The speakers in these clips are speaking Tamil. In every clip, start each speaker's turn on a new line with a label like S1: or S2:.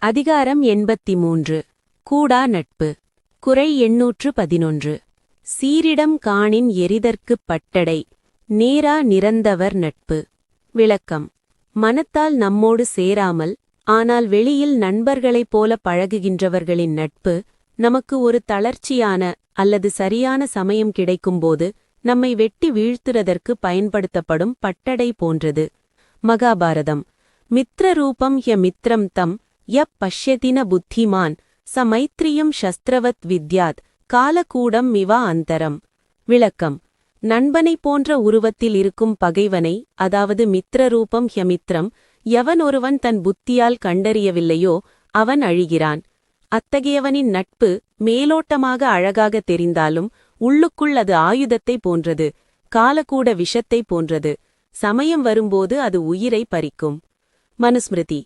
S1: அதிகாரம் 83 கூடா நட்பு. குறை 811. சீரிடம் காணின் எரிதற்குப் பட்டடை நேரா நிரந்தவர் நட்பு. விளக்கம். மனத்தால் நம்மோடு சேராமல் ஆனால் வெளியில் நண்பர்களைப் போல பழகுகின்றவர்களின் நட்பு நமக்கு ஒரு தளர்ச்சியான அல்லது சரியான சமயம் கிடைக்கும்போது நம்மை வெட்டி வீழ்த்துறதற்கு பயன்படுத்தப்படும் பட்டடை போன்றது. மகாபாரதம். மித்ரரூபம் ஹ்ய மித்ரம் தம் யப் பஷ்யதின புத்திமான் ச மைத்ரியம் சஸ்திரவத் வித்யாத் காலகூடம் மிவா அந்தரம். விளக்கம். நண்பனைப் போன்ற உருவத்தில் இருக்கும் பகைவனை, அதாவது மித்ரரூபம் ஹ்ய மித்ரம், எவன் ஒருவன் தன் புத்தியால் கண்டறியவில்லையோ அவன் அழிகிறான். அத்தகையவனின் நட்பு மேலோட்டமாக அழகாக தெரிந்தாலும் உள்ளுக்குள் அது ஆயுதத்தை போன்றது, காலகூட விஷத்தை போன்றது. சமயம் வரும்போது அது உயிரை பறிக்கும். மனுஸ்மிருதி.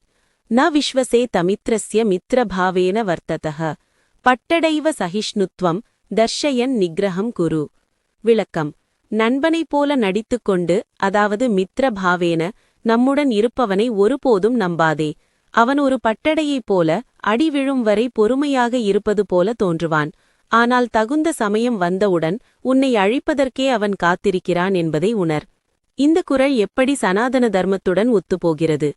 S1: ந விஸ்வசே தமித்ரஸ்ய மித்ரபாவேன வர்த்ததः பட்டடைவ சகிஷ்ணுத்வம் தர்ஷயன் நிக்ரஹம் குரு. விளக்கம். நண்பனைப் போல நடித்துக்கொண்டு, அதாவது மித்ரபாவேன நம்முடன் இருப்பவனை ஒருபோதும் நம்பாதே. அவன் ஒரு பட்டடையைப் போல அடி விழும் வரை பொறுமையாக இருப்பது போல தோன்றுவான். ஆனால் தகுந்த சமயம் வந்தவுடன் உன்னை அழிப்பதற்கே அவன் காத்திருக்கிறான் என்பதை உணர். இந்த குறள் எப்படி சனாதன தர்மத்துடன் ஒத்துப்போகிறது?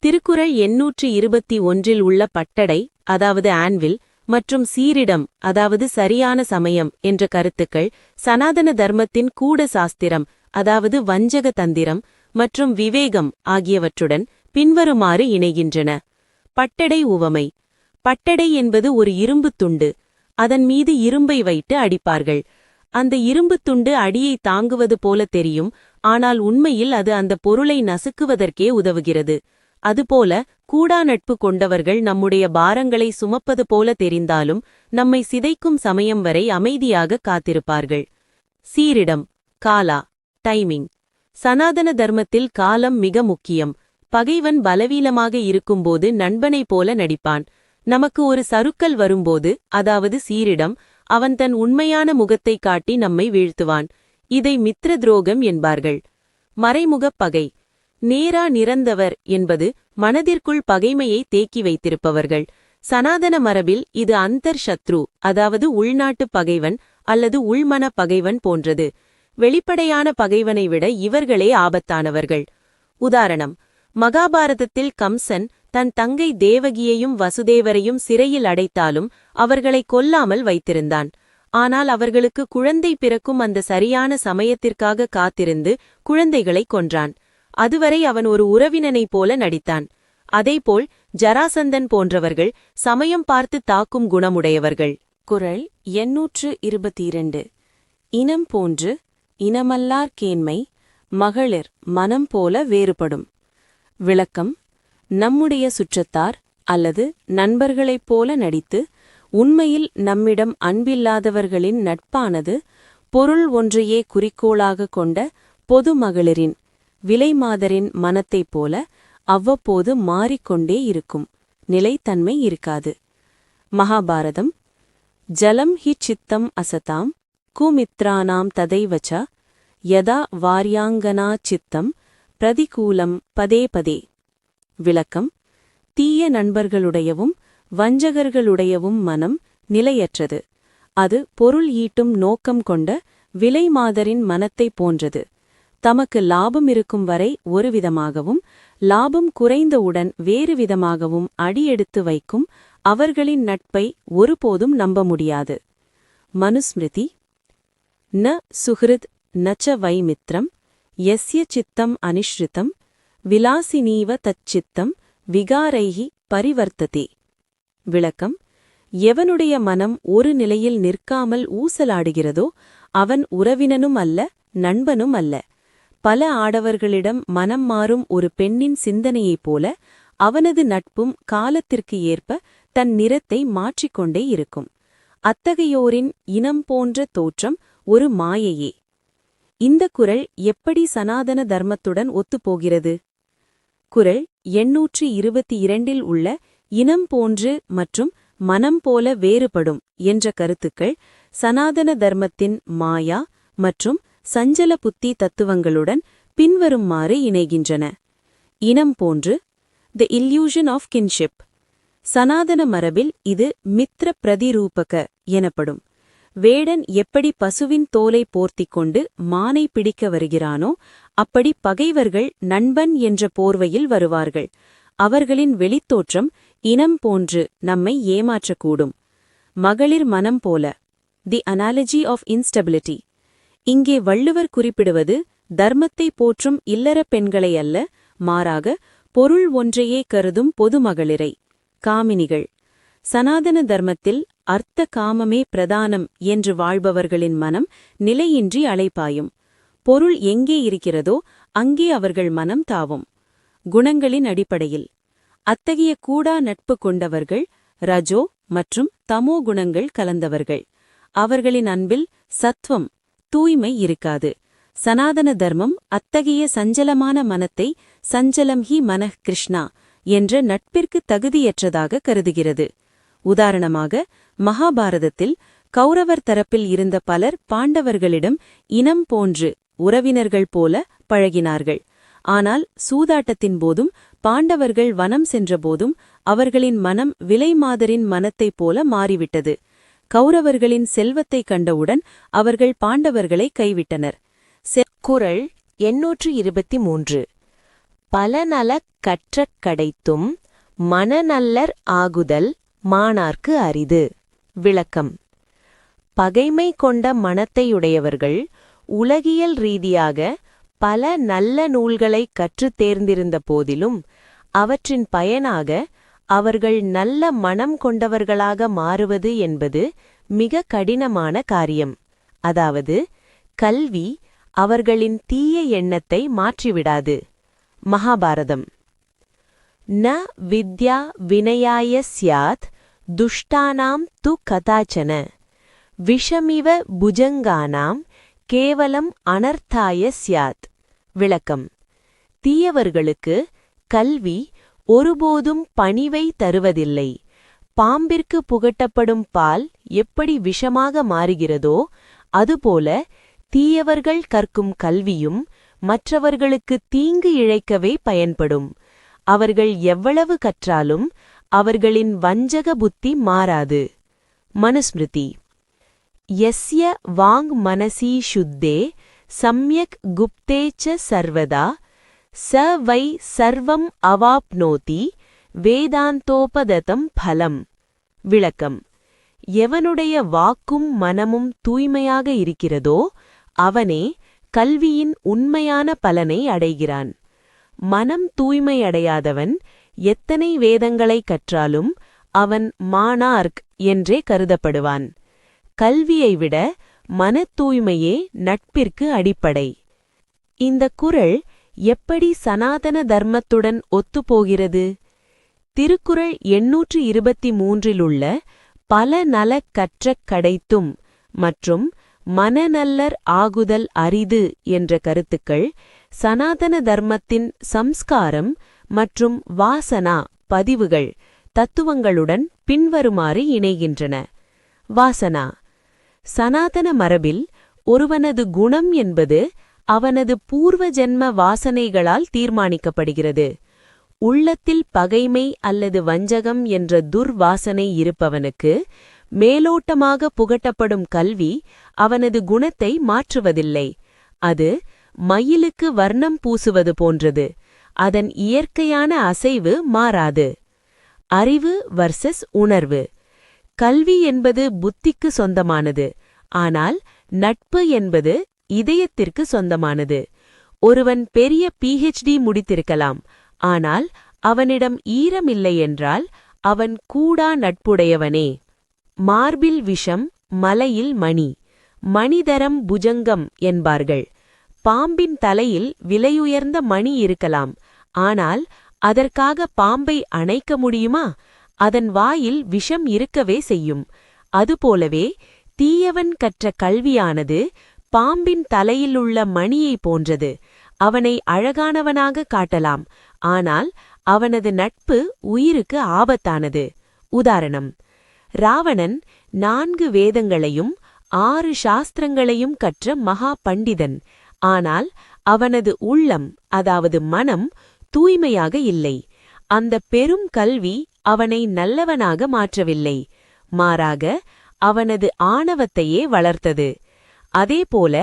S1: திருக்குறள் 821 உள்ள பட்டடை, அதாவது ஆன்வில், மற்றும் சீரிடம், அதாவது சரியான சமயம் என்ற கருத்துக்கள் சனாதன தர்மத்தின் கூட சாஸ்திரம், அதாவது வஞ்சக தந்திரம் மற்றும் விவேகம் ஆகியவற்றுடன் பின்வருமாறு இணைகின்றன. பட்டடை உவமை. பட்டடை என்பது ஒரு இரும்புத் துண்டு. அதன் மீது இரும்பை வைத்து அடிப்பார்கள். அந்த இரும்புத் துண்டு அடியை தாங்குவது போல தெரியும், ஆனால் உண்மையில் அது அந்த பொருளை நசுக்குவதற்கே உதவுகிறது. அதுபோல கூடா நட்பு கொண்டவர்கள் நம்முடைய பாரங்களை சுமப்பது போல தெரிந்தாலும் நம்மை சிதைக்கும் சமயம் வரை அமைதியாக காத்திருப்பார்கள். சீரிடம். காலா. டைமிங். சனாதன தர்மத்தில் காலம் மிக முக்கியம். பகைவன் பலவீனமாக இருக்கும்போது நண்பனைப் போல நடிப்பான். நமக்கு ஒரு சறுக்கல் வரும்போது, அதாவது சீரிடம், அவன் தன் உண்மையான முகத்தை காட்டி நம்மை வீழ்த்துவான். இதை மித்ர துரோகம் என்பார்கள். மறைமுகப் பகை. நேரா நிரந்தவர் என்பது மனதிற்குள் பகைமையை தேக்கி வைத்திருப்பவர்கள். சனாதன மரபில் இது அந்தர் சத்ரு, அதாவது உள்நாட்டு பகைவன் அல்லது உள்மன பகைவன் போன்றது. வெளிப்படையான பகைவனை விட இவர்களே ஆபத்தானவர்கள். உதாரணம். மகாபாரதத்தில் கம்சன் தன் தங்கை தேவகியையும் வசுதேவரையும் சிறையில் அடைத்தாலும் அவர்களை கொல்லாமல் வைத்திருந்தான். ஆனால் அவர்களுக்கு குழந்தை பிறக்கும் அந்த சரியான சமயத்திற்காக காத்திருந்து குழந்தைகளை கொன்றான். அதுவரை அவன் ஒரு உறவினனைப் போல நடித்தான். அதேபோல் ஜராசந்தன் போன்றவர்கள் சமயம் பார்த்து தாக்கும் குணமுடையவர்கள். குறள் 822. இனம் போன்று இனமல்லார் கேண்மை மகளிர் மனம் போல வேறுபடும். விளக்கம். நம்முடைய சுற்றத்தார் அல்லது நண்பர்களைப் போல நடித்து உண்மையில் நம்மிடம் அன்பில்லாதவர்களின் நட்பானது பொருள் ஒன்றையே குறிக்கோளாக கொண்ட பொது மகளிரின் விலைமாதரின் மனத்தைப் போல அவ்வப்போது மாறிக்கொண்டே இருக்கும். நிலைத்தன்மை இருக்காது. மகாபாரதம். ஜலம் ஹி சித்தம் அசதாம் குமித்ரானாம் ததைவச்ச யதா வார்யாங்கனா சித்தம் பிரதிகூலம் பதே பதே. விளக்கம். தீய நண்பர்களுடையவும் வஞ்சகர்களுடையவும் மனம் நிலையற்றது. அது பொருள் ஈட்டும் நோக்கம் கொண்ட விலைமாதரின் மனத்தைப் போன்றது. தமக்கு லாபம் இருக்கும் வரை ஒரு விதமாகவும் லாபம் குறைந்தவுடன் வேறு விதமாகவும் அடியெடுத்து வைக்கும் அவர்களின் நட்பை ஒருபோதும் நம்ப முடியாது. மனுஸ்மிருதி. ந சுஹ்ருத் நச்ச வைமித்ரம் யஸ்ய சித்தம் அனிஷ்ருதம் விலாசினீவ தச்சித்தம் விகாரைஹி பரிவர்த்ததே. விளக்கம். எவனுடைய மனம் ஒரு நிலையில் நிற்காமல் ஊசலாடுகிறதோ அவன் உறவினனும் அல்ல, நண்பனும் அல்ல. பல ஆடவர்களிடம் மனம் மாறும் ஒரு பெண்ணின் சிந்தனையைப் போல அவனது நட்பும் காலத்திற்கு ஏற்ப தன் நிறத்தை மாற்றிக்கொண்டே இருக்கும். அத்தகையோரின் இனம் போன்ற தோற்றம் ஒரு மாயையே. இந்த குறள் எப்படி சனாதன தர்மத்துடன் ஒத்துப்போகிறது? குறள் 822 உள்ள இனம் போன்று மற்றும் மனம் போல வேறுபடும் என்ற கருத்துக்கள் சனாதன தர்மத்தின் மாயா மற்றும் சஞ்சல புத்தி தத்துவங்களுடன் பின்வருமாறு இணைகின்றன. இனம் போன்று தி இல்யூஷன் ஆஃப் கின்ஷிப். சனாதன மரபில் இது மித்ர பிரதிரூபக எனப்படும். வேடன் எப்படி பசுவின் தோலை போர்த்திக் கொண்டு மானை பிடிக்க வருகிறானோ அப்படி பகைவர்கள் நண்பன் என்ற போர்வையில் வருவார்கள். அவர்களின் வெளித்தோற்றம் இனம் போன்று நம்மை ஏமாற்றக்கூடும். மகளிர் மனம் போல, தி அனாலஜி ஆஃப் இன்ஸ்டபிலிட்டி. இங்கே வள்ளுவர் குறிப்பிடுவது தர்மத்தை போற்றும் இல்லற பெண்களை அல்ல, மாறாக பொருள் ஒன்றையே கருதும் பொதுமகளிரை, காமினிகள். சனாதன தர்மத்தில் அர்த்த காமமே பிரதானம் என்று வாழ்பவர்களின் மனம் நிலையின்றி அலைபாயும். பொருள் எங்கே இருக்கிறதோ அங்கே அவர்கள் மனம் தாவும். குணங்களின் அடிப்படையில் அத்தகைய கூடா நட்பு கொண்டவர்கள் ரஜோ மற்றும் தமோ குணங்கள் கலந்தவர்கள். அவர்களின் அன்பில் சத்வம், தூய்மை இருக்காது. சனாதன தர்மம் அத்தகைய சஞ்சலமான மனத்தை சஞ்சலம் ஹி மனஹ் கிருஷ்ணா என்ற நட்பிற்கு தகுதியற்றதாக கருதுகிறது. உதாரணமாக, மகாபாரதத்தில் கௌரவர் தரப்பில் இருந்த பலர் பாண்டவர்களிடம் இனம் போன்று உறவினர்கள் போல பழகினார்கள். ஆனால் சூதாட்டத்தின் போதும் பாண்டவர்கள் வனம் சென்றபோதும் அவர்களின் மனம் விலைமாதரின் மனத்தைப் போல மாறிவிட்டது. கௌரவர்களின் செல்வத்தைக் கண்டவுடன் அவர்கள் பாண்டவர்களை கைவிட்டனர். குறள் 823. பலநலக் கற்றக் கடைத்தும் மனநல்லர் ஆகுதல் மாணார்க்கு அரிது. விளக்கம்: பகைமை கொண்ட மனத்தையுடையவர்கள் உலகியல் ரீதியாக பல நல்ல நூல்களை கற்றுத் தேர்ந்திருந்த போதிலும் அவற்றின் பயனாக அவர்கள் நல்ல மனம் கொண்டவர்களாக மாறுவது என்பது மிக கடினமான காரியம். அதாவது, கல்வி அவர்களின் தீய எண்ணத்தை மாற்றிவிடாது. மகாபாரதம். ந வித்யா வினயாய ஸ்யாத் துஷ்டானாம் து கதாச்சன விஷமிவ புஜங்கானாம் கேவலம் அனர்த்தாய ஸ்யாத். விளக்கம்: தீயவர்களுக்கு கல்வி ஒருபோதும் பணிவை தருவதில்லை. பாம்பிற்கு புகட்டப்படும் பால் எப்படி விஷமாக மாறுகிறதோ அதுபோல தீயவர்கள் கற்கும் கல்வியும் மற்றவர்களுக்கு தீங்கு இழைக்கவே பயன்படும். அவர்கள் எவ்வளவு கற்றாலும் அவர்களின் வஞ்சக புத்தி மாறாது. மனுஸ்மிருதி. யஸ்ய வாங் மனசி சுத்தே சம்யக் குப்தேச்ச சர்வதா ச வை சர்வம் அவாப்னோதி வேதாந்தோபததம் பலம். விளக்கம்: எவனுடைய வாக்கும் மனமும் தூய்மையாக இருக்கிறதோ அவனே கல்வியின் உண்மையான பலனை அடைகிறான். மனம் தூய்மையடையாதவன் எத்தனை வேதங்களை கற்றாலும் அவன் மாணார்க் என்றே கருதப்படுவான். கல்வியை விட மனத் தூய்மையே நட்பிற்கு அடிப்படை. இந்த குறள் எப்படி சனாதன தர்மத்துடன் ஒத்துப்போகிறது? திருக்குறள் 823 பல நலக் கற்றக் கடைத்தும் மற்றும் மனநல்லர் ஆகுதல் அரிது என்ற கருத்துக்கள் சனாதன தர்மத்தின் சம்ஸ்காரம் மற்றும் வாசனா பதிவுகள் தத்துவங்களுடன் பின்வருமாறு இணைகின்றன. வாசனா. சனாதன மரபில் ஒருவனது குணம் என்பது அவனது பூர்வ ஜென்ம வாசனைகளால் தீர்மானிக்கப்படுகிறது. உள்ளத்தில் பகைமை அல்லது வஞ்சகம் என்ற துர்வாசனை இருப்பவனுக்கு மேலோட்டமாக புகட்டப்படும் கல்வி அவனது குணத்தை மாற்றுவதில்லை. அது மயிலுக்கு வர்ணம் பூசுவது போன்றது. அதன் இயற்கையான அசைவு மாறாது. அறிவு வர்சஸ் உணர்வு. கல்வி என்பது புத்திக்கு சொந்தமானது, ஆனால் நட்பு என்பது இதயத்திற்கு சொந்தமானது. ஒருவன் பெரிய PhD முடித்திருக்கலாம், ஆனால் அவனிடம் ஈரமில்லை என்றால் அவன் கூடா நட்புடையவனே. மார்பில் விஷம், மலையில் மணி. மணிதரம் புஜங்கம் என்பார்கள். பாம்பின் தலையில் விலையுயர்ந்த மணி இருக்கலாம், ஆனால் அதற்காக பாம்பை அணைக்க முடியுமா? அதன் வாயில் விஷம் இருக்கவே செய்யும். அதுபோலவே தீயவன் கற்ற கல்வியானது பாம்பின் தலையிலுள்ள மணியை போன்றது. அவனை அழகானவனாக காட்டலாம், ஆனால் அவனது நட்பு உயிருக்கு ஆபத்தானது. உதாரணம்: ராவணன் 4 வேதங்களையும் 6 சாஸ்திரங்களையும் கற்ற மகா பண்டிதன். ஆனால் அவனது உள்ளம், அதாவது மனம், தூய்மையாக இல்லை. அந்த பெரும் கல்வி அவனை நல்லவனாக மாற்றவில்லை, மாறாக அவனது ஆணவத்தையே வளர்த்தது. அதேபோல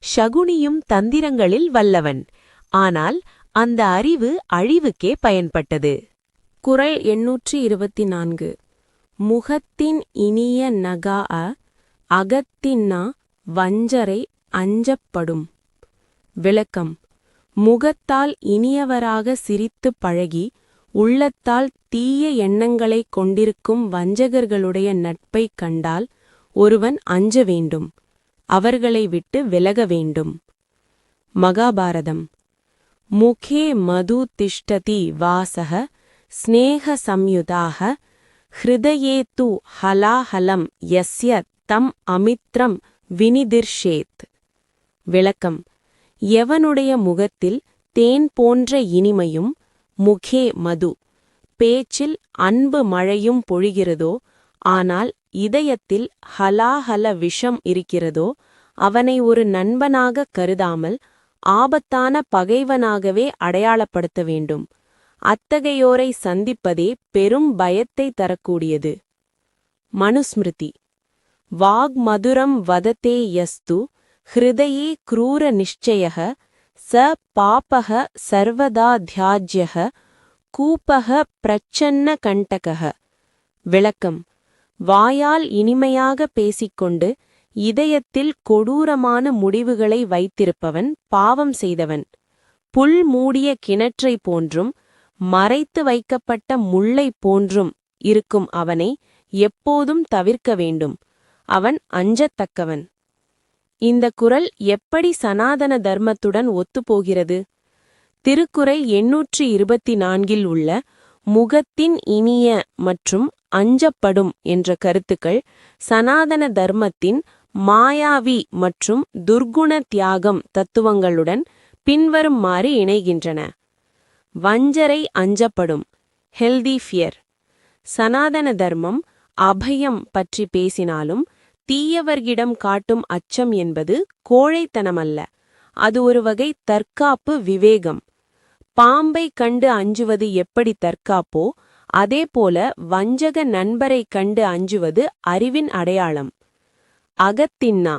S1: சகுனியும் தந்திரங்களில் வல்லவன், ஆனால் அந்த அறிவு அழிவுக்கே பயன்பட்டது.
S2: குறள் 824. முகத்தின் இனிய நகாஅ அகத்தின்னா வஞ்சரை அஞ்சப்படும். விளக்கம்: முகத்தால் இனியவராக சிரித்துப் பழகி உள்ளத்தால் தீய எண்ணங்களைக் கொண்டிருக்கும் வஞ்சகர்களுடைய நட்பைக் கண்டால் ஒருவன் அஞ்ச வேண்டும், அவர்களை விட்டு விலக வேண்டும். மகாபாரதம். முகே மது திஷ்டதி வாசக ஸ்நேக சம்யுதாக ஹிருதயே து ஹலாஹலம் யஸ்ய தம் அமித்ரம் வினிதிர்ஷேத். விளக்கம்: எவனுடைய முகத்தில் தேன் போன்ற இனிமையும், முகே மது பேச்சில் அன்பு மழையும் பொழிகிறதோ, ஆனால் இதயத்தில் ஹலாஹல விஷம் இருக்கிறதோ, அவனை ஒரு நண்பனாகக் கருதாமல் ஆபத்தான பகைவனாகவே அடையாளப்படுத்த வேண்டும். அத்தகையோரை சந்திப்பதே பெரும் பயத்தை தரக்கூடியது. மனுஸ்மிருதி. வாக் மதுரம் வததே யஸ்து ஹிருதயே க்ரூர நிச்சயः ச பாபக சர்வதா தியாஜ்யः கூபக பிரச்சன்ன கண்டகः. விளக்கம்: வாயால் இனிமையாக பேசிக்கொண்டு இதயத்தில் கொடூரமான முடிவுகளை வைத்திருப்பவன் பாவம் செய்தவன். புல் மூடிய கிணற்றைப் போன்றும் மறைத்து வைக்கப்பட்ட முள்ளைப் போன்றும் இருக்கும் அவனை எப்போதும் தவிர்க்க வேண்டும். அவன் அஞ்சத்தக்கவன். இந்த குறள் எப்படி சனாதன தர்மத்துடன் ஒத்துப்போகிறது? திருக்குறள் 824 உள்ள முகத்தின் இனிய மற்றும் அஞ்சப்படும் என்ற கருத்துக்கள் சனாதன தர்மத்தின் மாயாவி மற்றும் துர்குண தியாகம் தத்துவங்களுடன் பின்வருமாறு இணைகின்றன. வஞ்சரை அஞ்சப்படும், ஹெல்தி ஃபியர். சனாதன தர்மம் அபயம் பற்றி பேசினாலும் தீயவர்களிடம் காட்டும் அச்சம் என்பது கோழைத்தனமல்ல, அது ஒரு வகை தற்காப்பு விவேகம். பாம்பை கண்டு அஞ்சுவது எப்படி தற்காப்போ, அதேபோல வஞ்சக நண்பரை கண்டு அஞ்சுவது அறிவின் அடையாளம். அகத்தின்னா,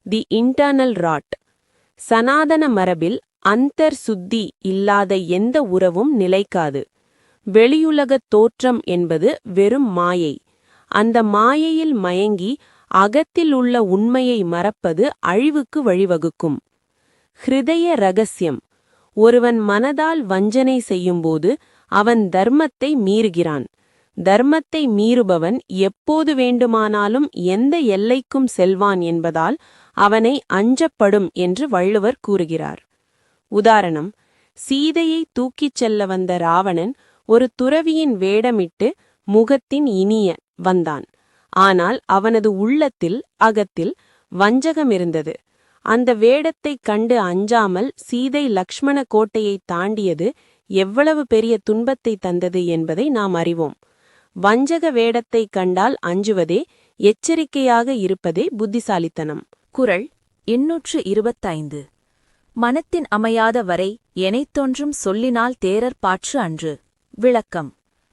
S2: தி இன்டர்னல் ராட். சனாதன மரபில் அந்தர் சுத்தி இல்லாத எந்த உறவும் நிலைக்காது. வெளியுலகத் தோற்றம் என்பது வெறும் மாயை. அந்த மாயையில் மயங்கி அகத்தில் உள்ள உண்மையை மறப்பது அழிவுக்கு வழிவகுக்கும். ஹிருதய ரகசியம். ஒருவன் மனதால் வஞ்சனை செய்யும்போது அவன் தர்மத்தை மீறுகிறான். தர்மத்தை மீறுபவன் எப்போது வேண்டுமானாலும் எந்த எல்லைக்கும் செல்வான் என்பதால் அவனை அஞ்சப்படும் என்று வள்ளுவர் கூறுகிறார். உதாரணம்: சீதையை தூக்கிச் செல்ல வந்த ராவணன் ஒரு துறவியின் வேடமிட்டு முகத்தின் இனிய வந்தான். ஆனால் அவனது உள்ளத்தில் அகத்தில் வஞ்சகமிருந்தது. அந்த வேடத்தைக் கண்டு அஞ்சாமல் சீதை லக்ஷ்மண கோட்டையை தாண்டியது எவ்வளவு பெரிய துன்பத்தை தந்தது என்பதை நாம் அறிவோம். வஞ்சக வேடத்தைக் கண்டால் அஞ்சுவதே, எச்சரிக்கையாக இருப்பதே புத்திசாலித்தனம்.
S3: குறள் 825. மனத்தின் அமையாத வரை எனைத்தொன்றும் சொல்லினால் தேரர் பாற்று அன்று. விளக்கம்: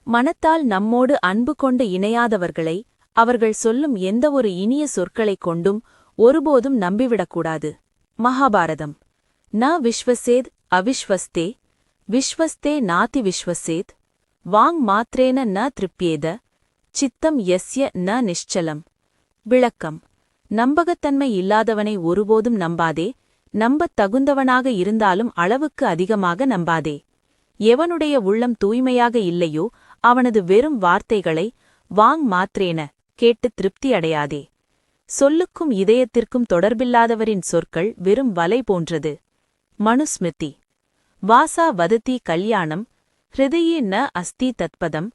S3: மனத்தால் நம்மோடு அன்பு கொண்டு இணையாதவர்களை அவர்கள் சொல்லும் எந்த ஒரு இனிய சொற்களைக் கொண்டும் ஒருபோதும் நம்பிவிடக்கூடாது. மகாபாரதம். ந விஸ்வசேத் அவிஸ்வஸ்தே விஸ்வஸ்தே நாதி விஸ்வசேத் வாங் மாத்ரேன ந திருப்யேத சித்தம் யஸ்ய ந நிಶ್ಚலம். விளக்கம்: நம்பகத்தன்மை இல்லாதவனை ஒருபோதும் நம்பாதே, நம்பத் தகுந்தவனாக இருந்தாலும் அளவுக்கு அதிகமாக நம்பாதே. எவனுடைய உள்ளம் தூய்மையாக இல்லையோ அவனது வெறும் வார்த்தைகளை வாங் மாத்ரேன கேட்டு திருப்தி அடையாதே. சொல்லுக்கும் இதயத்திற்கும் தொடர்பில்லாதவரின் சொற்கள் வெறும் வலை போன்றது. மனுஸ்மிருதி. வாசா வததி கல்யாணம் ஹிருதயே ந அஸ்தி தத்பதம்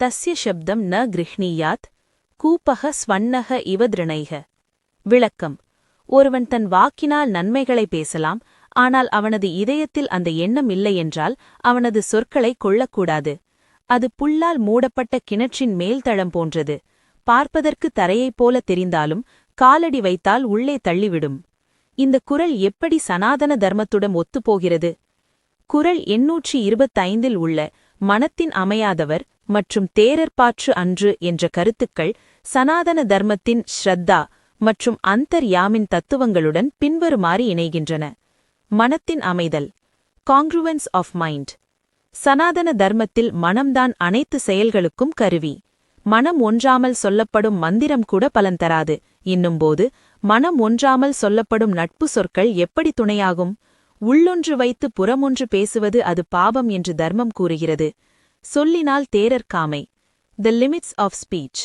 S3: தஸ்ய சப்தம் ந கிருஹ்ணீயாத் கூபக ஸ்வன்னக இவ திருணைக. விளக்கம்: ஒருவன் தன் வாக்கினால் நன்மைகளை பேசலாம், ஆனால் அவனது இதயத்தில் அந்த எண்ணம் இல்லையென்றால் அவனது சொற்களை கொள்ளக்கூடாது. அது புல்லால் மூடப்பட்ட கிணற்றின் மேல்தளம் போன்றது. பார்ப்பதற்கு தரையைப் போல தெரிந்தாலும் காலடி வைத்தால் உள்ளே தள்ளிவிடும். இந்த குறள் எப்படி சனாதன தர்மத்துடன் ஒத்துப்போகிறது? குறள் 825 உள்ள மனத்தின் அமையாதவர் மற்றும் தேரர்பாற்று அன்று என்ற கருத்துக்கள் சனாதன தர்மத்தின் ஸ்ரத்தா மற்றும் அந்தர்யாமின் தத்துவங்களுடன் பின்வருமாறு இணைகின்றன. மனத்தின் அமைதல், காங்க்ருவன்ஸ் ஆஃப் மைண்ட். சனாதன தர்மத்தில் மனம்தான் அனைத்து செயல்களுக்கும் கருவி. மனம் ஒன்றாமல் சொல்லப்படும் மந்திரம் கூட பலன் தராது. இன்னும்போது மனம் ஒன்றாமல் சொல்லப்படும் நட்பு சொற்கள் எப்படி துணையாகும்? உள்ளொன்று வைத்து புறமொன்று பேசுவது அது பாபம் என்று தர்மம் கூறுகிறது. சொல்லினால் தேரர்காமை. தி லிமிட்ஸ் ஆஃப் ஸ்பீச்.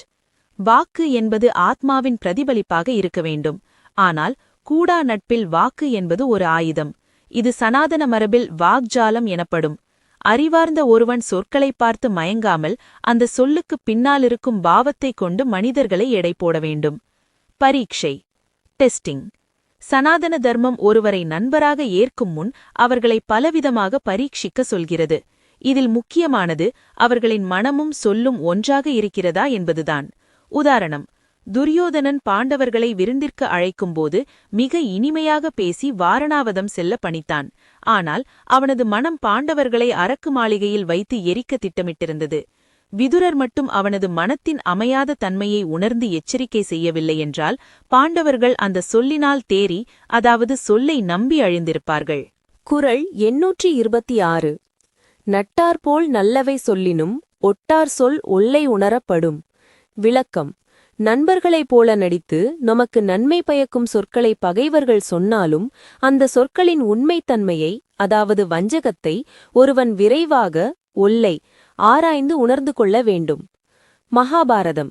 S3: வாக்கு என்பது ஆத்மாவின் பிரதிபலிப்பாக இருக்க வேண்டும். ஆனால் கூடா நட்பில் வாக்கு என்பது ஒரு ஆயுதம். இது சனாதன மரபில் வாக்ஜாலம் எனப்படும். அறிவார்ந்த ஒருவன் சொற்களை பார்த்து மயங்காமல் அந்த சொல்லுக்குப் பின்னாலிருக்கும் பாவத்தைக் கொண்டு மனிதர்களை எடை போட வேண்டும். பரீட்சை, டெஸ்டிங். சனாதன தர்மம் ஒருவரை நண்பராக ஏற்கும் முன் அவர்களை பலவிதமாக பரீட்சிக்க சொல்கிறது. இதில் முக்கியமானது அவர்களின் மனமும் சொல்லும் ஒன்றாக இருக்கிறதா என்பதுதான். உதாரணம், துரியோதனன் பாண்டவர்களை விருந்திற்கு அழைக்கும்போது மிக இனிமையாக பேசி வாரணாவதம் செல்ல பணித்தான். ஆனால் அவனது மனம் பாண்டவர்களை அரக்கு மாளிகையில் வைத்து எரிக்க திட்டமிட்டிருந்தது. விதுரர் மட்டும் அவனது மனத்தின் அமையாத தன்மையை உணர்ந்து எச்சரிக்கை செய்யவில்லை என்றால் பாண்டவர்கள் அந்த சொல்லினால் தேறி, அதாவது சொல்லை நம்பி அழிந்திருப்பார்கள்.
S2: குறள் 826. நட்டார்போல் நல்லவை சொல்லினும் ஒட்டார் சொல் ஒல்லை உணரப்படும். விளக்கம். நண்பர்களைப் போல நடித்து நமக்கு நன்மை பயக்கும் சொற்களை பகைவர்கள் சொன்னாலும் அந்த சொற்களின் உண்மைத்தன்மையை, அதாவது வஞ்சகத்தை ஒருவன் விரைவாக ஒல்லை ஆராய்ந்து உணர்ந்து கொள்ள வேண்டும். மகாபாரதம்.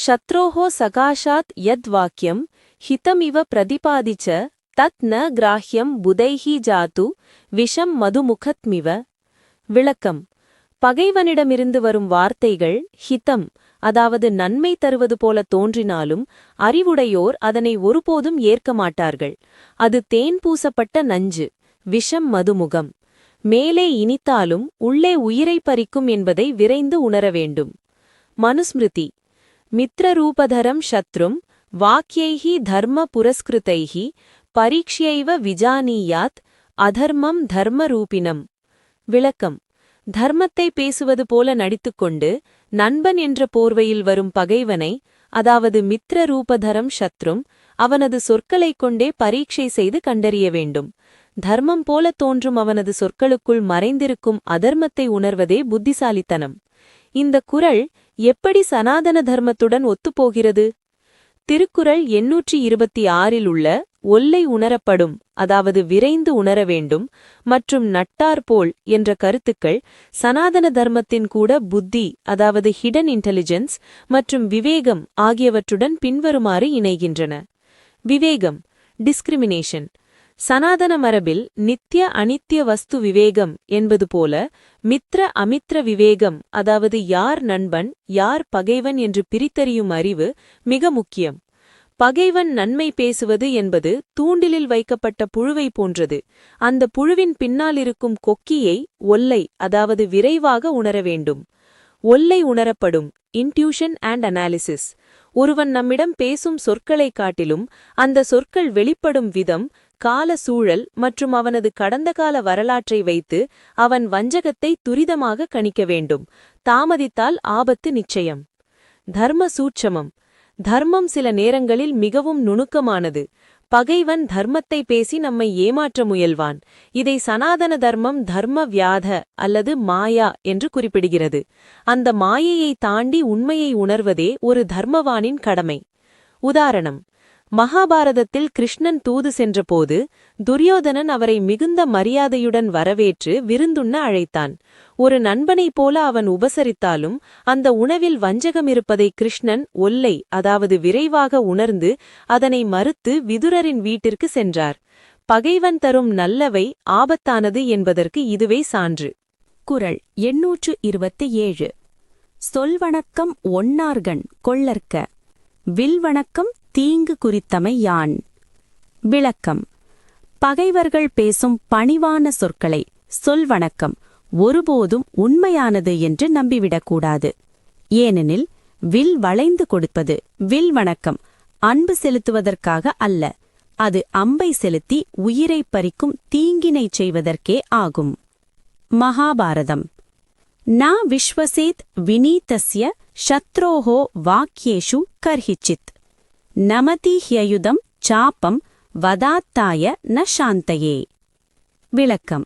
S2: சத்ரோஹோ சகாஷாத் யத் வாக்கியம் ஹிதமிவ பிரதிபாதிச்ச தத் ந கிராஹ்யம் புதைஹி ஜாத்து விஷம் மதுமுகத்மிவ. விளக்கம். பகைவனிடமிருந்து வரும் வார்த்தைகள் ஹிதம், அதாவது நன்மை தருவது போல தோன்றினாலும் அறிவுடையோர் அதனை ஒருபோதும் ஏற்க மாட்டார்கள். அது தேன் பூசப்பட்ட நஞ்சு, விஷம் மதுமுகம். மேலே இனித்தாலும் உள்ளே உயிரை பறிக்கும் என்பதை விரைந்து உணர வேண்டும். மனுஸ்மிருதி. மித்ரரூபதரம் சத்ரும் வாக்யைஹி தர்ம புரஸ்கிருதைஹி பரீக்ஷ்யைவ விஜானீயாத் அதர்மம் தர்மரூபினம். விளக்கம். தர்மத்தை பேசுவது போல நடித்துக்கொண்டு நண்பன் என்ற போர்வையில் வரும் பகைவனை, அதாவது மித்ர ரூபதரம் சத்ரும், அவனது சொற்களைக் கொண்டே பரீட்சை செய்து கண்டறிய வேண்டும். தர்மம் போல தோன்றும் அவனது சொற்களுக்குள் மறைந்திருக்கும் அதர்மத்தை உணர்வதே புத்திசாலித்தனம். இந்த குறள் எப்படி சனாதன தர்மத்துடன் ஒத்துப்போகிறது? திருக்குறள் 826 உள்ள ஒல்லை உணரப்படும், அதாவது விரைந்து உணர வேண்டும், மற்றும் நட்டார்போல் என்ற கருத்துக்கள் சனாதன தர்மத்தின் கூட புத்தி, அதாவது ஹிடன் இன்டெலிஜென்ஸ் மற்றும் விவேகம் ஆகியவற்றுடன் பின்வருமாறு இணைகின்றன. விவேகம், டிஸ்கிரிமினேஷன். சனாதன மரபில் நித்ய அனித்ய வஸ்து விவேகம் என்பது போல மித்ர அமித்ர விவேகம், அதாவது யார் நண்பன் யார் பகைவன் என்று பிரித்தறியும் அறிவு மிக முக்கியம். பகைவன் நன்மை பேசுவது என்பது தூண்டிலில் வைக்கப்பட்ட புழுவை போன்றது. அந்த புழுவின் பின்னாலிருக்கும் கொக்கியை ஒல்லை, அதாவது விரைவாக உணர வேண்டும். ஒல்லை உணரப்படும், இன்ட்யூஷன் அண்ட் அனாலிசிஸ். ஒருவன் நம்மிடம் பேசும் சொற்களைக் காட்டிலும் அந்த சொற்கள் வெளிப்படும் விதம், கால சூழல் மற்றும் அவனது கடந்த கால வரலாற்றை வைத்து அவன் வஞ்சகத்தை துரிதமாக கணிக்க வேண்டும். தாமதித்தால் ஆபத்து நிச்சயம். தர்ம சூட்சமம். தர்மம் சில நேரங்களில் மிகவும் நுணுக்கமானது. பகைவன் தர்மத்தை பேசி நம்மை ஏமாற்ற முயல்வான். இதை சனாதன தர்மம் தர்ம வியாத அல்லது மாயா என்று குறிப்பிடுகிறது. அந்த மாயையை தாண்டி உண்மையை உணர்வதே ஒரு தர்மவானின் கடமை. உதாரணம், மகாபாரதத்தில் கிருஷ்ணன் தூது சென்றபோது துரியோதனன் அவரை மிகுந்த மரியாதையுடன் வரவேற்று விருந்துண்ண அழைத்தான். ஒரு நண்பனைப் போல அவன் உபசரித்தாலும் அந்த உணவில் வஞ்சகம் இருப்பதை கிருஷ்ணன் ஒல்லை, அதாவது விரைவாக உணர்ந்து அதனை மறுத்து விதுரரின் வீட்டிற்கு சென்றார். பகைவன் தரும் நல்லவை ஆபத்தானது என்பதற்கு இதுவே சான்று. குறள் 827. சொல்வணக்கம் ஒன்னார்கண் கொள்ளற்க, வில்வணக்கம் தீங்கு குறித்தமை யான். விளக்கம். பகைவர்கள் பேசும் பணிவான சொற்களை சொல்வணக்கம் ஒருபோதும் உண்மையானது என்று நம்பிவிடக்கூடாது. ஏனெனில் வில் வளைந்து கொடுப்பது வில்வணக்கம் அன்பு செலுத்துவதற்காக அல்ல, அது அம்பை செலுத்தி உயிரை பறிக்கும் தீங்கினைச் செய்வதற்கே ஆகும். மகாபாரதம்.
S1: न विश्वसेत् विनीतस्य शत्रोः वाक्येषु कर्हिचित् नमति ह्ययुदं चापं वदात्ताय न शान्तये. விளக்கம்.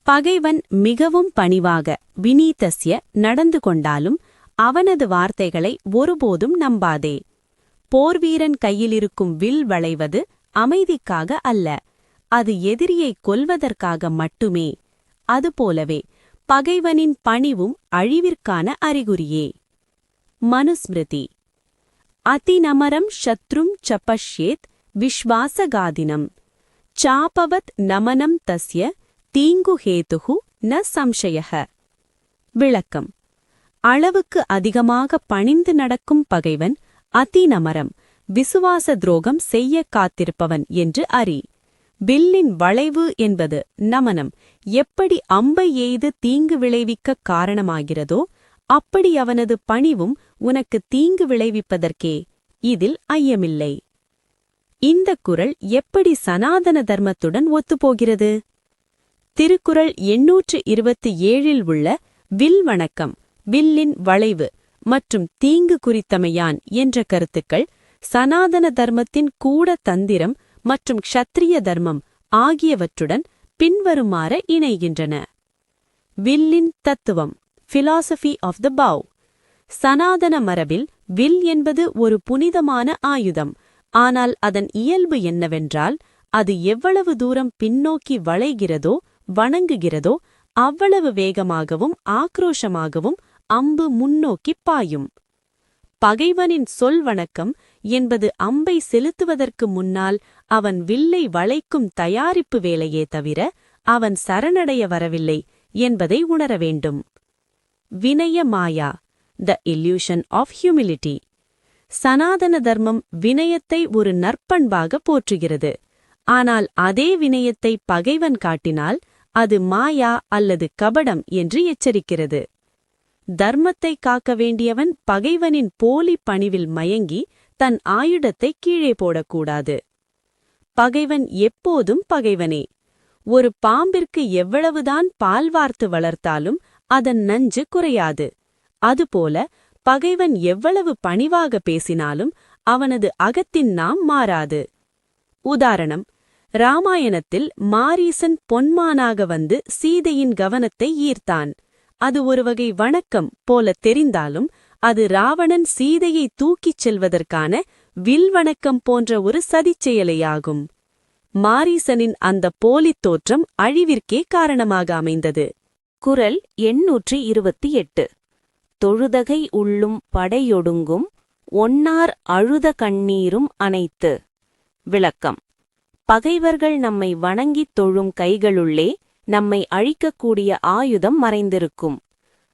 S1: பகைவன் மிகவும் பணிவாக வினீதஸ்ய நடந்து கொண்டாலும் அவனது வார்த்தைகளை ஒருபோதும் நம்பாதே. போர்வீரன் கையிலிருக்கும் வில் வளைவது அமைதிக்காக அல்ல, அது எதிரியை கொல்வதற்காக மட்டுமே. அதுபோலவே பகைவனின் பணிவும் அழிவிற்கான அறிகுறியே. மனுஸ்மிருதி. அதிநமரம் சத்ரும் ச பஷ்யேத் விஸ்வாசகாதினம் சாபவத் நமனம் தஸ்ய தீங்கு ஹேதுஹு ந சம்சயஹ. விளக்கம். அளவுக்கு அதிகமாக பணிந்து நடக்கும் பகைவன் அதிநமரம், விசுவாச துரோகம் செய்ய காத்திருப்பவன் என்று அறி. வில்லின் வளைவு என்பது நமனம் எப்படி அம்பை எய்து தீங்கு விளைவிக்க காரணமாகிறதோ அப்படி அவனது பணிவும் உனக்கு தீங்கு விளைவிப்பதற்கே. இதில் ஐயமில்லை. இந்த குறள் எப்படி சனாதன தர்மத்துடன் ஒத்துப்போகிறது? திருக்குறள் 827 உள்ள வில் வணக்கம், வில்லின் வளைவு மற்றும் தீங்கு குறித்தமையான் என்ற கருத்துக்கள் சனாதன தர்மத்தின் கூட தந்திரம் மற்றும் க்ஷத்ரிய தர்மம் ஆகியவற்றுடன் பின்வருமாறு இணைகின்றன. வில்லின் தத்துவம், philosophy ஆஃப் த bow. சனாதன மரபில் வில் என்பது ஒரு புனிதமான ஆயுதம். ஆனால் அதன் இயல்பு என்னவென்றால் அது எவ்வளவு தூரம் பின்னோக்கி வளைகிறதோ வணங்குகிறதோ அவ்வளவு வேகமாகவும் ஆக்ரோஷமாகவும் அம்பு முன்னோக்கிப் பாயும். பகைவனின் சொல் வணக்கம் என்பது அம்பை செலுத்துவதற்கு முன்னால் அவன் வில்லை வளைக்கும் தயாரிப்பு வேலையே தவிர அவன் சரணடைய வரவில்லை என்பதை உணர வேண்டும். வினய மாயா, த illusion ஆஃப் ஹியூமிலிட்டி. சனாதன தர்மம் வினயத்தை ஒரு நற்பண்பாக போற்றுகிறது. ஆனால் அதே வினயத்தை பகைவன் காட்டினால் அது மாயா அல்லது கபடம் என்று எச்சரிக்கிறது. தர்மத்தை காக்க வேண்டியவன் பகைவனின் போலி பணிவில் மயங்கி தன் ஆயுதத்தை கீழே போடக்கூடாது. பகைவன் எப்போதும் பகைவனே. ஒரு பாம்பிற்கு எவ்வளவுதான் பால் வார்த்து வளர்த்தாலும் அதன் நஞ்சு குறையாது. அதுபோல பகைவன் எவ்வளவு பணிவாக பேசினாலும் அவனது அகத்தின் நாம் மாறாது. உதாரணம், ராமாயணத்தில் மாரீசன் பொன்மானாக வந்து சீதையின் கவனத்தை ஈர்த்தான். அது ஒரு வகை வணக்கம் போல தெரிந்தாலும் அது ராவணன் சீதையை தூக்கிச் செல்வதற்கான வில் வணக்கம் போன்ற ஒரு சதிச்செயலையாகும். மாரீசனின் அந்த போலித் தோற்றம் அழிவிற்கே காரணமாக அமைந்தது.
S2: குறள் 828. தொழுதகை உள்ளும் படையொடுங்கும் ஒன்னார் அழுத கண்ணீரும் அனைத்து. விளக்கம். பகைவர்கள் நம்மை வணங்கித் தொழும் கைகளுள்ளே நம்மை அழிக்கக்கூடிய ஆயுதம் மறைந்திருக்கும்.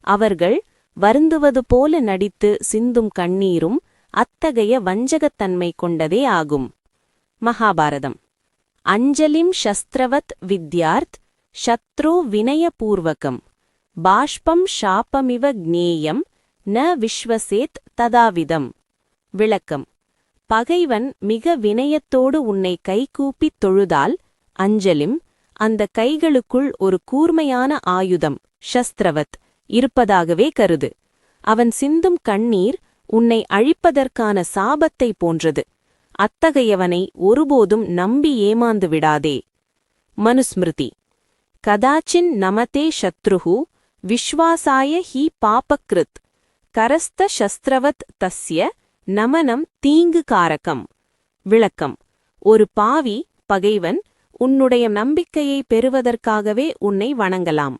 S2: அவர்கள் வருந்துவது போல நடித்து சிந்தும் கண்ணீரும் அத்தகைய வஞ்சகத்தன்மை கொண்டதே ஆகும். மகாபாரதம். அஞ்சலிம் சஸ்திரவத் வித்யார்த் சத்ரு வினயபூர்வகம் பாஷ்பம் ஷாபமிவ க்ஞேயம் ந விஸ்வசேத் ததாவிதம். விளக்கம். பகைவன் மிக வினயத்தோடு உன்னை கைகூப்பித் தொழுதால் அஞ்சலிம், அந்த கைகளுக்குள் ஒரு கூர்மையான ஆயுதம் ஷஸ்திரவத் இருப்பதாகவே கருது. அவன் சிந்தும் கண்ணீர் உன்னை அழிப்பதற்கான சாபத்தை போன்றது. அத்தகையவனை ஒருபோதும் நம்பி ஏமாந்து விடாதே. மனுஸ்மிருதி. கதாச்சின் நமதே சத்ருஹு விஸ்வாசாய ஹி பாபக்ருத் கரஸ்த சஸ்திரவத் தஸ்ய நமனம் தீங்கு காரகம். விளக்கம். ஒரு பாவி பகைவன் உன்னுடைய நம்பிக்கையை பெறுவதற்காகவே உன்னை வணங்கலாம்.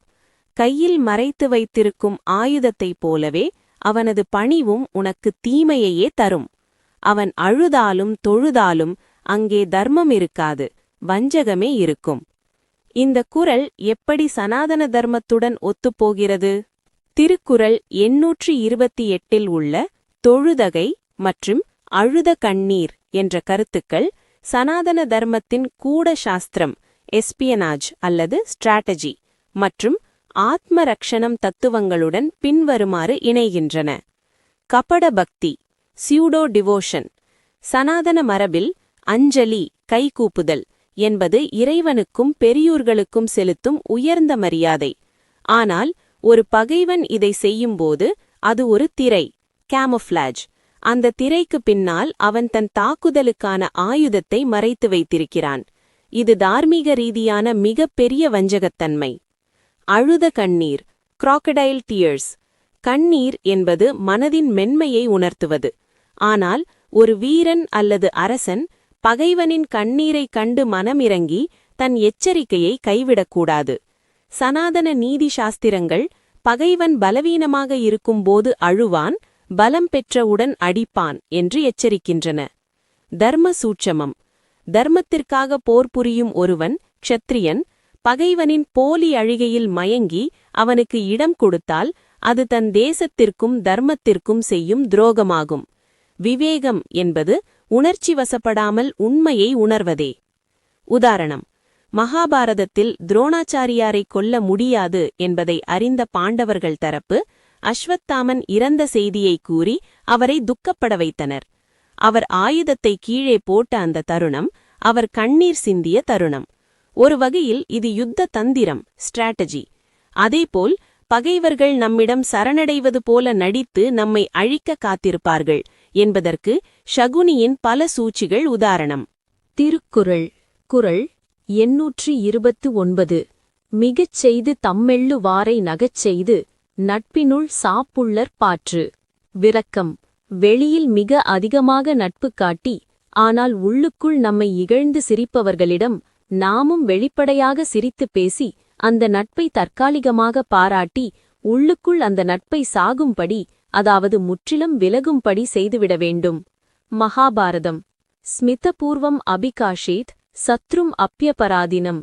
S2: கையில் மறைத்து வைத்திருக்கும் ஆயுதத்தைப் போலவே அவனது பணிவும் உனக்கு தீமையையே தரும். அவன் அழுதாலும் தொழுதாலும் அங்கே தர்மம் இருக்காது, வஞ்சகமே இருக்கும். இந்த குறள் எப்படி சனாதன தர்மத்துடன் ஒத்துப்போகிறது? திருக்குறள் 828 உள்ள தொழுதகை மற்றும் அழுத கண்ணீர் என்ற கருத்துக்கள் சனாதன தர்மத்தின் கூட சாஸ்திரம், எஸ்பியனாஜ் அல்லது ஸ்ட்ராட்டஜி மற்றும் ஆத்ம ரக்ஷணம் தத்துவங்களுடன் பின்வருமாறு இணைகின்றன. கபட பக்தி, சியூடோ டிவோஷன். சனாதன மரபில் அஞ்சலி, கைகூப்புதல் என்பது இறைவனுக்கும் பெரியோர்களுக்கும் செலுத்தும் உயர்ந்த மரியாதை. ஆனால்
S1: ஒரு பகைவன் இதை செய்யும்போது அது ஒரு திரை, கேமோஃப்ளாஜ். அந்த திரைக்கு பின்னால் அவன் தன் தாக்குதலுக்கான ஆயுதத்தை மறைத்து வைத்திருக்கிறான். இது தார்மீக ரீதியான மிகப்பெரிய வஞ்சகத்தன்மை. அழுத கண்ணீர், crocodile tears. கண்ணீர் என்பது மனதின் மென்மையை உணர்த்துவது. ஆனால் ஒரு வீரன் அல்லது அரசன் பகைவனின் கண்ணீரைக் கண்டு மனமிறங்கி தன் எச்சரிக்கையை கைவிடக்கூடாது. சனாதன நீதி சாஸ்திரங்கள் பகைவன் பலவீனமாக இருக்கும்போது அழுவான், பலம் பெற்றவுடன் அடிப்பான் என்று எச்சரிக்கின்றன. தர்ம சூட்சமம். தர்மத்திற்காக போர் புரியும் ஒருவன், க்ஷத்ரியன், பகைவனின் போலி அழுகையில் மயங்கி அவனுக்கு இடம் கொடுத்தால் அது தன் தேசத்திற்கும் தர்மத்திற்கும் செய்யும் துரோகமாகும். விவேகம் என்பது உணர்ச்சி வசப்படாமல் உண்மையை உணர்வதே. உதாரணம்: மகாபாரதத்தில் துரோணாச்சாரியாரை கொல்ல முடியாது என்பதை அறிந்த பாண்டவர்கள் தரப்பு அஸ்வத்தாமன் இறந்த செய்தியை கூறி அவரை துக்கப்பட வைத்தனர். அவர் ஆயுதத்தை கீழே போட்ட அந்த தருணம் அவர் கண்ணீர் சிந்திய தருணம். ஒரு வகையில் இது யுத்த தந்திரம், ஸ்ட்ராட்டஜி. அதேபோல் பகைவர்கள் நம்மிடம் சரணடைவது போல நடித்து நம்மை அழிக்க காத்திருப்பார்கள் என்பதற்கு ஷகுனியின் பல சூழ்ச்சிகள் உதாரணம்.
S2: திருக்குறள். குறள் 829. மிகச் செய்து தம்மெள்ளு வாரை நகச் செய்து நட்பினுள் சாப்புள்ளற் பாற்று. விளக்கம்: வெளியில் மிக அதிகமாக நட்பு காட்டி ஆனால் உள்ளுக்குள் நம்மை இகழ்ந்து சிரிப்பவர்களிடம் நாமும் வெளிப்படையாக சிரித்துப் பேசி அந்த நட்பை தற்காலிகமாக பாராட்டி உள்ளுக்குள் அந்த நட்பை சாகும்படி, அதாவது முற்றிலும் விலகும்படி செய்துவிட வேண்டும். மகாபாரதம். ஸ்மிதபூர்வம் அபிகாஷேத் சத்ரும் அப்யபராதினம்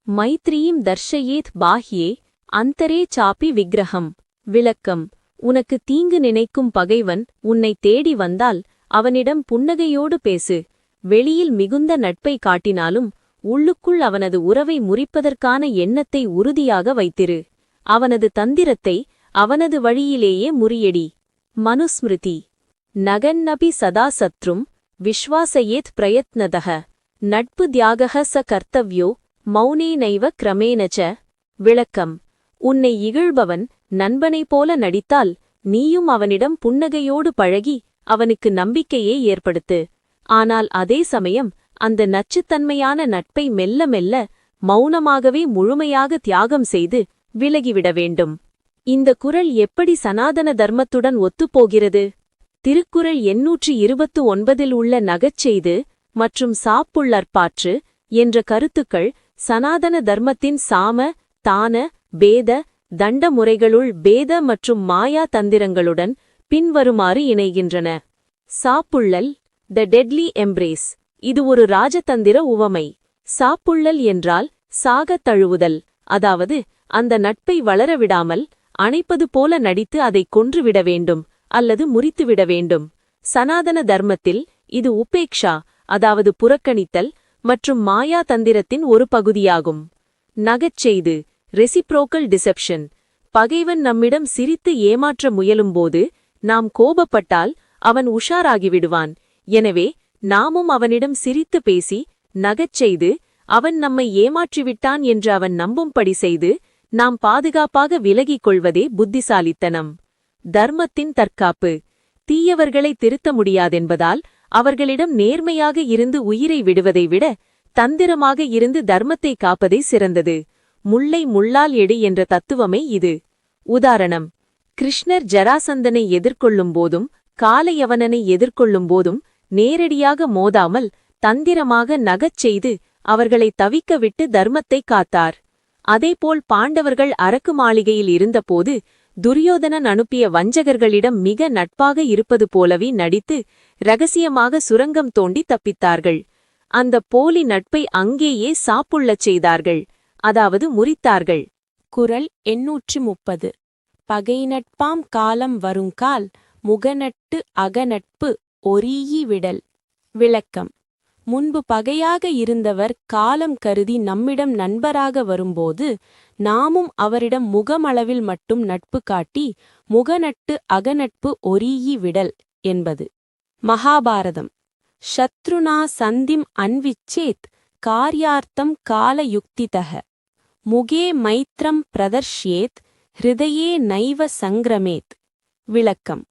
S2: மைத்ரீம் தர்ஷயேத் பாஹ்யே அந்தரே சாப்பி விக்கிரகம். விளக்கம்: உனக்கு தீங்கு நினைக்கும் பகைவன் உன்னை தேடி வந்தால் அவனிடம் புன்னகையோடு பேசு. வெளியில் மிகுந்த நட்பை காட்டினாலும் உள்ளுக்குள் அவனது உறவை முறிப்பதற்கான எண்ணத்தை உறுதியாக வைத்திரு. அவனது தந்திரத்தை அவனது வழியிலேயே முறியடி. மனுஸ்மிருதி. நகன்னபி சதா சத்ரும் விஸ்வாசயேத் பிரயத்னதக நட்பு தியாகஹ ச கர்த்தவ்யோ மௌனேனைவ கிரமேணச்ச. விளக்கம்: உன்னை இகழ்பவன் நண்பனைப் போல நடித்தால் நீயும் அவனிடம் புன்னகையோடு பழகி அவனுக்கு நம்பிக்கையே ஏற்படுத்து. ஆனால் அதே சமயம் அந்த நச்சுத்தன்மையான நட்பை மெல்ல மெல்ல மௌனமாகவே முழுமையாக தியாகம் செய்து விலகிவிட வேண்டும். இந்த குறள் எப்படி சனாதன தர்மத்துடன் ஒத்துப்போகிறது? திருக்குறள் 829 உள்ள நகச்செய்து மற்றும் சாப்புள்ளற்பாற்று என்ற கருத்துக்கள் சனாதன தர்மத்தின் சாம, தான, பேத, தண்ட முறைகளுள் பேத மற்றும் மாயா தந்திரங்களுடன் பின்வருமாறு இணைகின்றன. சாப்புள்ளல், த டெட்லி எம்ப்ரேஸ். இது ஒரு ராஜதந்திர உவமை. சாப்புள்ளல் என்றால் சாகத் தழுவுதல், அதாவது அந்த நட்பை வளரவிடாமல் அணைப்பது போல நடித்து அதை கொன்றுவிட வேண்டும் அல்லது முறித்துவிட வேண்டும். சனாதன தர்மத்தில் இது உபேக்ஷா, அதாவது புறக்கணித்தல் மற்றும் மாயா தந்திரத்தின் ஒரு பகுதியாகும். நகச்செய்து, ரெசிப்ரோக்கல் டிசெப்ஷன். பகைவன் நம்மிடம் சிரித்து ஏமாற்ற முயலும்போது நாம் கோபப்பட்டால் அவன் உஷாராகிவிடுவான். எனவே நாமும் அவனிடம் சிரித்து பேசி நகச்செய்து அவன் நம்மை ஏமாற்றிவிட்டான் என்று அவன் நம்பும்படி செய்து நாம் பாதுகாப்பாக விலகிக் கொள்வதே புத்திசாலித்தனம். தர்மத்தின் தற்காப்பு. தீயவர்களை திருத்த முடியாதென்பதால் அவர்களிடம் நேர்மையாக இருந்து உயிரை விடுவதை விட தந்திரமாக இருந்து தர்மத்தை காப்பதே சிறந்தது. முள்ளை முள்ளால் எடு என்ற தத்துவமே இது. உதாரணம்: கிருஷ்ணர் ஜராசந்தனை எதிர்கொள்ளும் போதும் காலயவனனை எதிர்கொள்ளும் போதும் நேரடியாக மோதாமல் தந்திரமாக நகச் செய்து அவர்களை தவிக்க விட்டு தர்மத்தை காத்தார். அதேபோல் பாண்டவர்கள் அரக்கு மாளிகையில் இருந்தபோது துரியோதனன் அனுப்பிய வஞ்சகர்களிடம் மிக நட்பாக இருப்பது போலவே நடித்து இரகசியமாக சுரங்கம் தோண்டி தப்பித்தார்கள். அந்த போலி நட்பை அங்கேயே சாப்புள்ளச் செய்தார்கள், அதாவது முறித்தார்கள்.
S1: குறள் 830. பகை நட்பாம் காலம் வருங்கால் முகநட்டு அகநட்பு ஒரீயி விடல். விளக்கம்: முன்பு பகையாக இருந்தவர் காலம் கருதி நம்மிடம் நண்பராக வரும்போது நாமும் அவரிடம் முகமளவில் மட்டும் நட்பு காட்டி முகநட்டு அகநட்பு ஒரீயி விடல் என்பது. மகாபாரதம். சத்ருனா சந்திம் அன்விச்சேத் கார்யார்த்தம் காலயுக்திதஹ முகே மைத்ரம் பிரதர்ஷ்யேத் ஹிருதயே நைவ சங்கிரமேத். விளக்கம்: